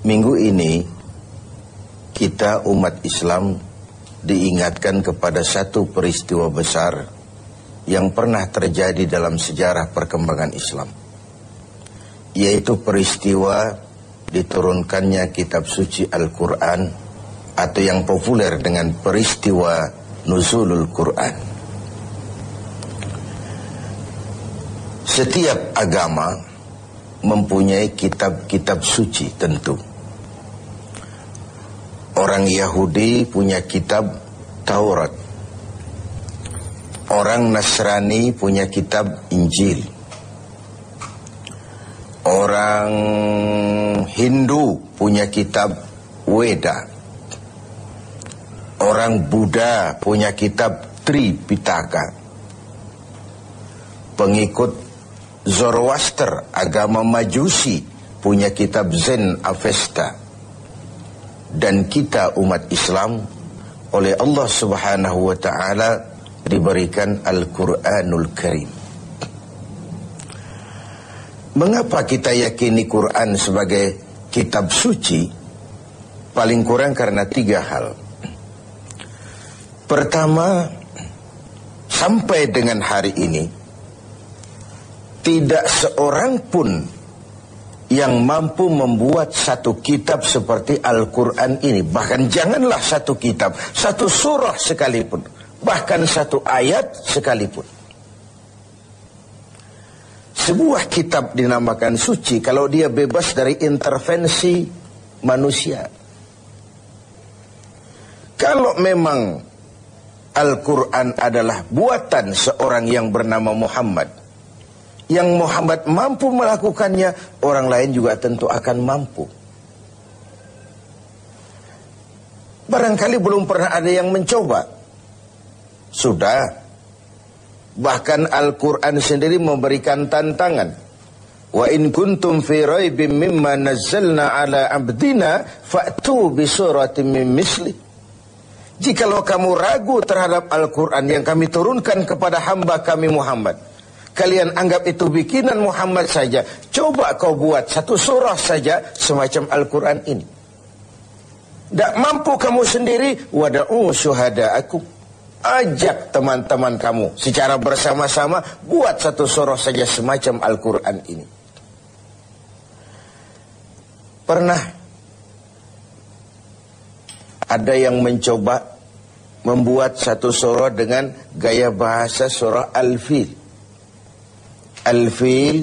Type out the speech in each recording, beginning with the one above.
Minggu ini kita umat Islam diingatkan kepada satu peristiwa besar yang pernah terjadi dalam sejarah perkembangan Islam, yaitu peristiwa diturunkannya kitab suci Al-Quran, atau yang populer dengan peristiwa Nuzulul Quran. Setiap agama mempunyai kitab-kitab suci tentu. Orang Yahudi punya kitab Taurat. Orang Nasrani punya kitab Injil. Orang Hindu punya kitab Weda. Orang Buddha punya kitab Tripitaka. Pengikut Zoroaster, agama Majusi, punya kitab Zen Avesta. Dan kita umat Islam oleh Allah Subhanahu wa ta'ala diberikan Al-Quranul Karim. Mengapa kita yakini Quran sebagai kitab suci? Paling kurang karena 3 hal. Pertama, sampai dengan hari ini tidak seorang pun yang mampu membuat satu kitab seperti Al-Quran ini. Bahkan janganlah satu kitab, satu surah sekalipun, bahkan satu ayat sekalipun. Sebuah kitab dinamakan suci kalau dia bebas dari intervensi manusia. Kalau memang Al-Quran adalah buatan seorang yang bernama Muhammad, yang Muhammad mampu melakukannya, orang lain juga tentu akan mampu. Barangkali belum pernah ada yang mencoba. Sudah. Bahkan Al-Quran sendiri memberikan tantangan. Wa in kuntum fi raibim mimma nazzalna ala abdina fa'tu bi suratin min misli. Jikalau kamu ragu terhadap Al-Quran yang kami turunkan kepada hamba kami Muhammad, kalian anggap itu bikinan Muhammad saja, coba kau buat satu surah saja semacam Al-Quran ini. Tak mampu kamu sendiri, wada'u syuhada'akum, ajak teman-teman kamu secara bersama-sama, buat satu surah saja semacam Al-Quran ini. Pernah ada yang mencoba membuat satu surah dengan gaya bahasa surah Al-Fil. Al-Fil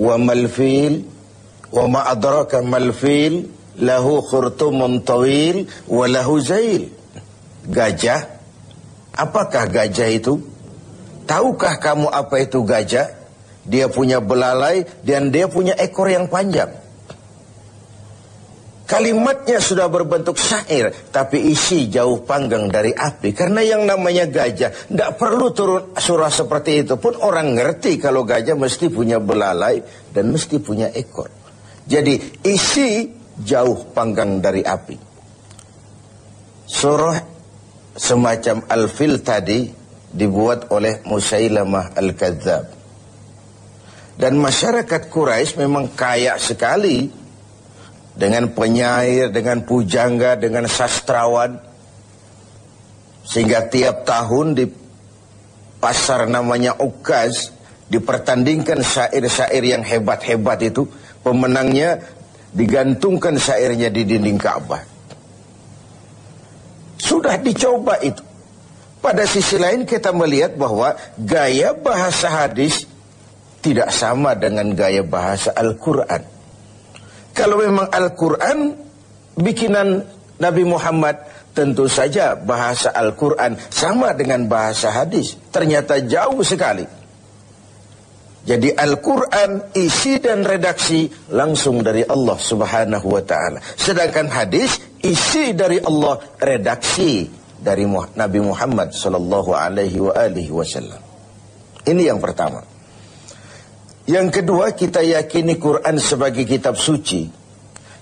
wa mal-fil wa ma adraka mal-fil lahu khurtumun tawil wa lahu zail. Gajah, apakah gajah itu? Tahukah kamu apa itu gajah? Dia punya belalai dan dia punya ekor yang panjang. Kalimatnya sudah berbentuk syair, tapi isi jauh panggang dari api. Karena yang namanya gajah, tidak perlu turun surah seperti itu pun orang ngerti kalau gajah mesti punya belalai dan mesti punya ekor. Jadi isi jauh panggang dari api. Surah semacam Al-Fil tadi dibuat oleh Musailamah Al-Kadzab. Dan masyarakat Quraisy memang kaya sekali dengan penyair, dengan pujangga, dengan sastrawan. Sehingga tiap tahun di pasar namanya Ukaz dipertandingkan syair-syair yang hebat-hebat itu. Pemenangnya digantungkan syairnya di dinding Ka'bah. Sudah dicoba itu. Pada sisi lain kita melihat bahwa gaya bahasa hadis tidak sama dengan gaya bahasa Al-Quran. Kalau memang Al-Quran bikinan Nabi Muhammad, tentu saja bahasa Al-Quran sama dengan bahasa hadis. Ternyata jauh sekali. Jadi Al-Quran isi dan redaksi langsung dari Allah Subhanahu wa ta'ala. Sedangkan hadis isi dari Allah, redaksi dari Nabi Muhammad sallallahu alaihi wasallam. Ini yang pertama. Yang kedua, kita yakini Quran sebagai kitab suci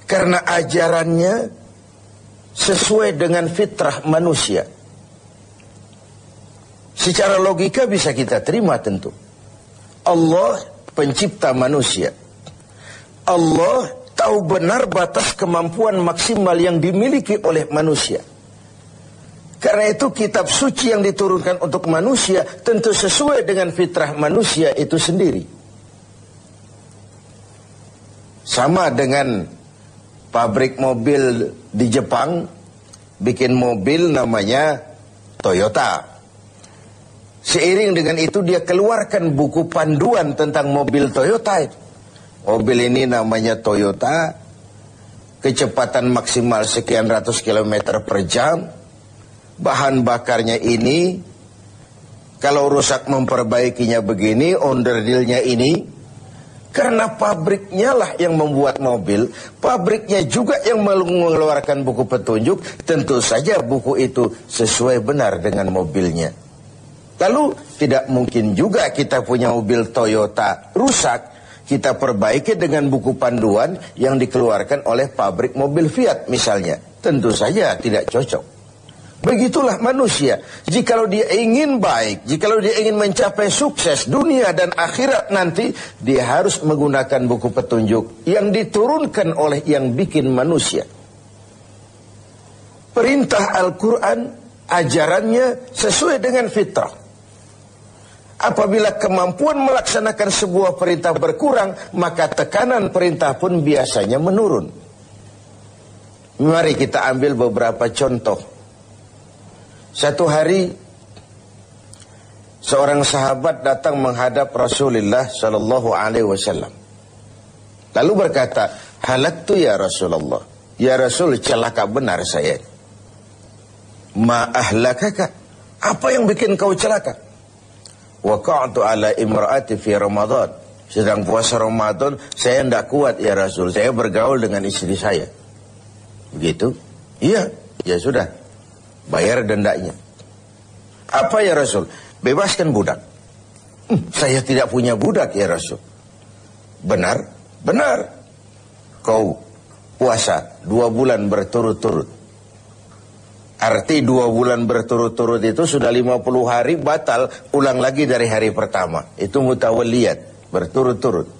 karena ajarannya sesuai dengan fitrah manusia. Secara logika bisa kita terima tentu. Allah pencipta manusia. Allah tahu benar batas kemampuan maksimal yang dimiliki oleh manusia. Karena itu kitab suci yang diturunkan untuk manusia tentu sesuai dengan fitrah manusia itu sendiri. Sama dengan pabrik mobil di Jepang bikin mobil namanya Toyota. Seiring dengan itu dia keluarkan buku panduan tentang mobil Toyota itu. Mobil ini namanya Toyota, kecepatan maksimal sekian ratus kilometer per jam, bahan bakarnya ini, kalau rusak memperbaikinya begini, onderdilnya ini. Karena pabriknya lah yang membuat mobil, pabriknya juga yang mengeluarkan buku petunjuk, tentu saja buku itu sesuai benar dengan mobilnya. Lalu tidak mungkin juga kita punya mobil Toyota rusak, kita perbaiki dengan buku panduan yang dikeluarkan oleh pabrik mobil Fiat misalnya. Tentu saja tidak cocok. Begitulah manusia. Jikalau dia ingin baik, jikalau dia ingin mencapai sukses dunia dan akhirat nanti, dia harus menggunakan buku petunjuk yang diturunkan oleh yang bikin manusia. Perintah Al-Quran, ajarannya sesuai dengan fitrah. Apabila kemampuan melaksanakan sebuah perintah berkurang, maka tekanan perintah pun biasanya menurun. Mari kita ambil beberapa contoh. Satu hari seorang sahabat datang menghadap Rasulullah sallallahu alaihi wasallam. Lalu berkata, "Halaktu ya Rasulullah." Ya Rasul, celaka benar saya. "Ma ahlakaka?" Apa yang bikin kau celaka? "Waqa'tu ala imra'ati fi Ramadan." Sedang puasa Ramadan, saya tidak kuat ya Rasul. Saya bergaul dengan istri saya. Begitu? Iya, ya sudah. Bayar dendanya. Apa ya Rasul? Bebaskan budak. Saya tidak punya budak ya Rasul. Benar? Benar. Kau puasa 2 bulan berturut-turut. Arti 2 bulan berturut-turut itu sudah 50 hari batal, ulang lagi dari hari pertama. Itu mutawalliyat, berturut-turut.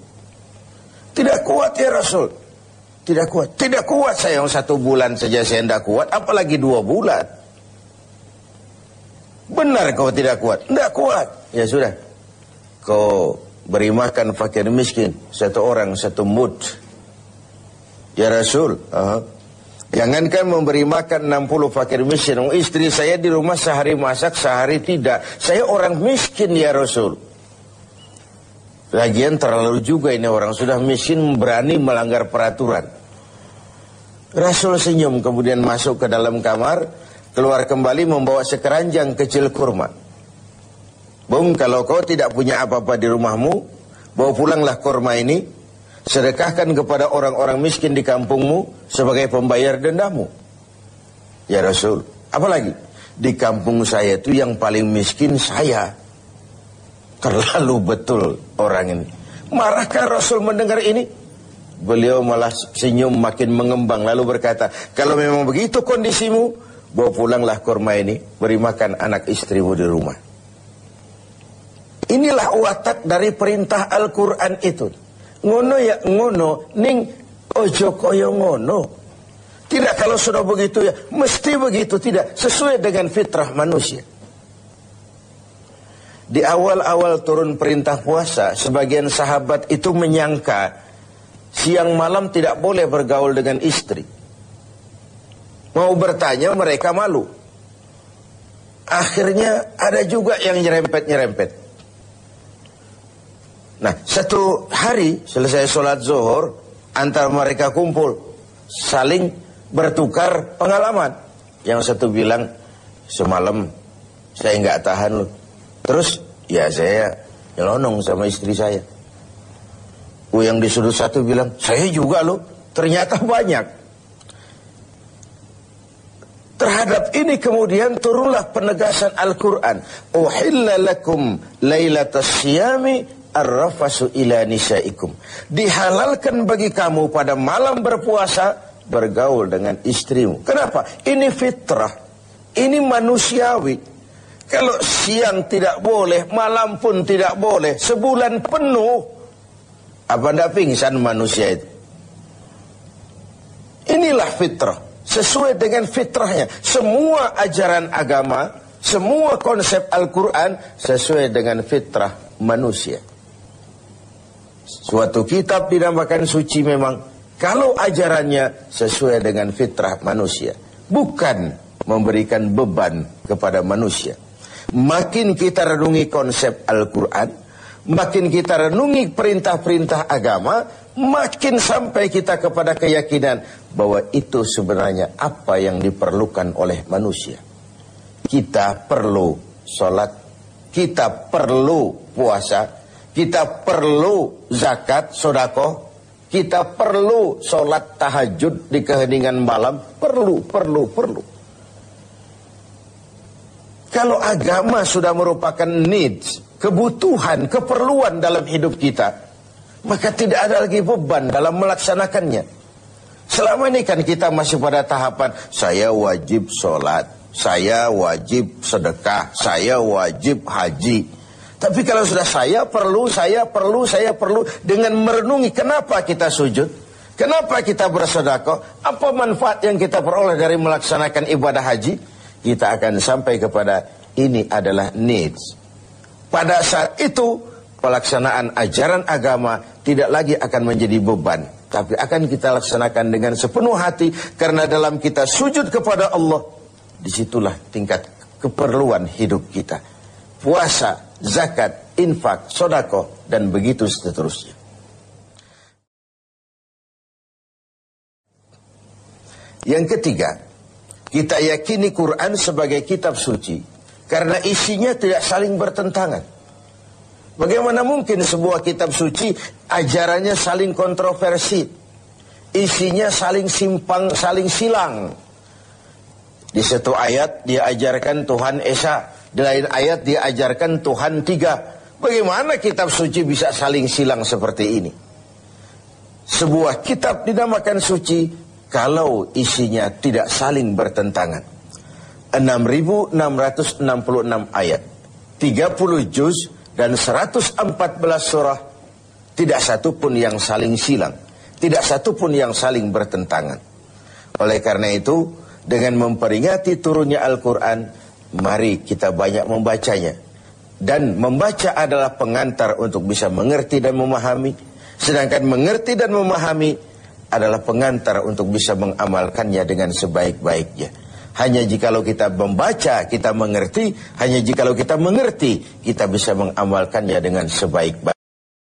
Tidak kuat ya Rasul. Tidak kuat. Tidak kuat saya, 1 bulan saja saya tidak kuat, apalagi 2 bulan. Benar kau tidak kuat? Tidak kuat. Ya sudah. Kau beri makan fakir miskin 1 orang 1 mud. Ya Rasul. Jangankan memberi makan 60 fakir miskin. Istri saya di rumah sehari masak, sehari tidak. Saya orang miskin ya Rasul. Lagian terlalu juga ini orang sudah miskin berani melanggar peraturan. Rasul senyum kemudian masuk ke dalam kamar. Keluar kembali membawa sekeranjang kecil kurma. Bung, kalau kau tidak punya apa-apa di rumahmu, bawa pulanglah kurma ini, sedekahkan kepada orang-orang miskin di kampungmu sebagai pembayar dendamu. Ya Rasul, apalagi? Di kampung saya itu yang paling miskin saya. Terlalu betul orang ini. Marahkah Rasul mendengar ini? Beliau malah senyum makin mengembang lalu berkata, kalau memang begitu kondisimu, bawa pulanglah kurma ini, beri makan anak istrimu di rumah. Inilah watak dari perintah Al-Quran itu. Ngono ya ngono, ning ojo koyo ngono. Tidak kalau sudah begitu ya, mesti begitu, tidak. Sesuai dengan fitrah manusia. Di awal-awal turun perintah puasa, sebagian sahabat itu menyangka siang malam tidak boleh bergaul dengan istri. Mau bertanya mereka malu. Akhirnya ada juga yang nyerempet-nyerempet. Nah, satu hari selesai sholat zuhur, antara mereka kumpul, saling bertukar pengalaman. Yang satu bilang, semalam saya nggak tahan loh. Terus ya saya nyelonong sama istri saya. Yang di sudut satu bilang, saya juga loh. Ternyata banyak. Terhadap ini kemudian turunlah penegasan Al-Quran. Uhilla lakum laylatas siyami arrafasu ila nisaikum. Dihalalkan bagi kamu pada malam berpuasa bergaul dengan istrimu. Kenapa? Ini fitrah. Ini manusiawi. Kalau siang tidak boleh, malam pun tidak boleh. Sebulan penuh. Apa ndak pingsan manusia itu? Inilah fitrah. Sesuai dengan fitrahnya. Semua ajaran agama, semua konsep Al-Quran sesuai dengan fitrah manusia. Suatu kitab dinamakan suci memang kalau ajarannya sesuai dengan fitrah manusia. Bukan memberikan beban kepada manusia. Makin kita renungi konsep Al-Quran, makin kita renungi perintah-perintah agama, makin sampai kita kepada keyakinan bahwa itu sebenarnya apa yang diperlukan oleh manusia. Kita perlu sholat, kita perlu puasa, kita perlu zakat, sedekah, kita perlu sholat tahajud di keheningan malam, perlu. Kalau agama sudah merupakan needs, kebutuhan, keperluan dalam hidup kita, maka tidak ada lagi beban dalam melaksanakannya. Selama ini kan kita masih pada tahapan, saya wajib sholat, saya wajib sedekah, saya wajib haji. Tapi kalau sudah saya perlu, dengan merenungi kenapa kita sujud, kenapa kita bersedekah, apa manfaat yang kita peroleh dari melaksanakan ibadah haji, kita akan sampai kepada ini adalah needs. Pada saat itu pelaksanaan ajaran agama tidak lagi akan menjadi beban, tapi akan kita laksanakan dengan sepenuh hati, karena dalam kita sujud kepada Allah, disitulah tingkat keperluan hidup kita. Puasa, zakat, infak, sedekah, dan begitu seterusnya. Yang ketiga, kita yakini Quran sebagai kitab suci karena isinya tidak saling bertentangan. Bagaimana mungkin sebuah kitab suci ajarannya saling kontroversi, isinya saling simpang, saling silang. Di satu ayat diajarkan Tuhan Esa, di lain ayat diajarkan Tuhan tiga. Bagaimana kitab suci bisa saling silang seperti ini? Sebuah kitab dinamakan suci kalau isinya tidak saling bertentangan. 6.666 ayat, 30 juz dan 114 surah, tidak satu pun yang saling silang, tidak satu pun yang saling bertentangan. Oleh karena itu, dengan memperingati turunnya Al-Quran, mari kita banyak membacanya. Dan membaca adalah pengantar untuk bisa mengerti dan memahami. Sedangkan mengerti dan memahami adalah pengantar untuk bisa mengamalkannya dengan sebaik-baiknya. Hanya jikalau kita membaca, kita mengerti. Hanya jikalau kita mengerti, kita bisa mengamalkannya dengan sebaik-baiknya.